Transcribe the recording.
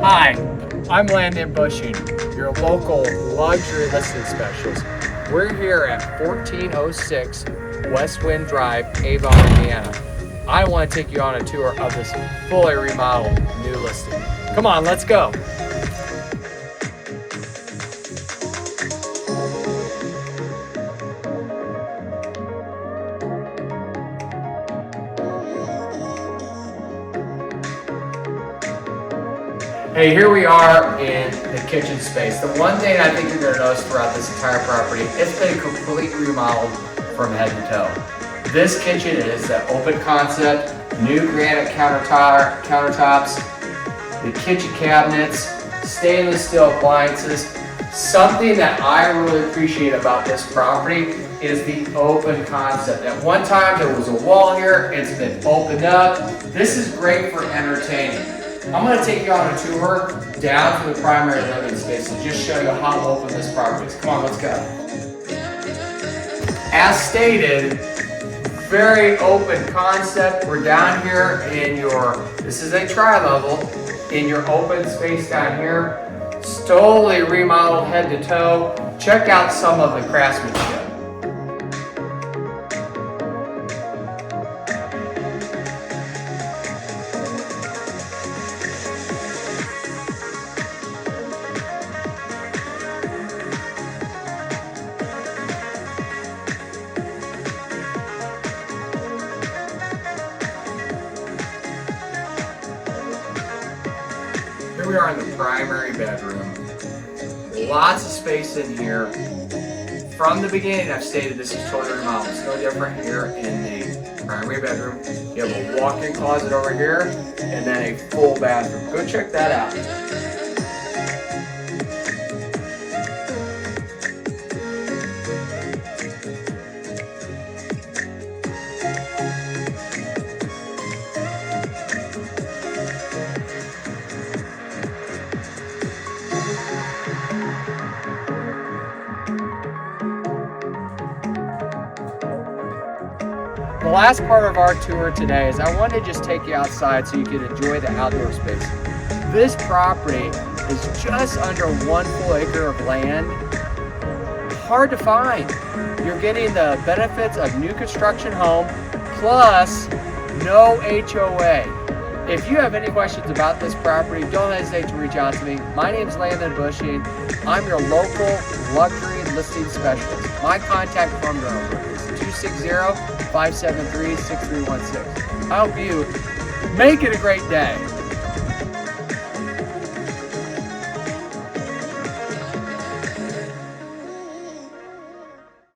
Hi, I'm Landon Bushing, your local luxury listing specialist. We're here at 1406 Westwind Drive, Avon, Indiana. I want to take you on a tour of this fully remodeled new listing. Come on, let's go. Hey, here we are in the kitchen space. The one thing I think you're going to notice throughout this entire property, it's been completely remodeled from head to toe. This kitchen is an open concept, new granite countertops, the kitchen cabinets, stainless steel appliances. Something that I really appreciate about this property is the open concept. At one time there was a wall here, it's been opened up. This is great for entertaining. I'm going to take you on a tour down to the primary living space and just show you how open this property is. Come on, let's go. As stated, very open concept. We're down here in this is a tri-level, in your open space down here. It's totally remodeled head to toe. Check out some of the craftsmanship. Here we are in the primary bedroom. Lots of space in here. From the beginning, I've stated this is totally remodeled. It's no different here in the primary bedroom. You have a walk-in closet over here, and then a full bathroom. Go check that out. The last part of our tour today is I want to just take you outside so you can enjoy the outdoor space. This property is just under 1 full acre of land. Hard to find. You're getting the benefits of new construction home plus no HOA. If you have any questions about this property, don't hesitate to reach out to me. My name is Landon Bushing. I'm your local luxury listing specialist. My contact phone number is 260-573-6316. I hope you make it a great day.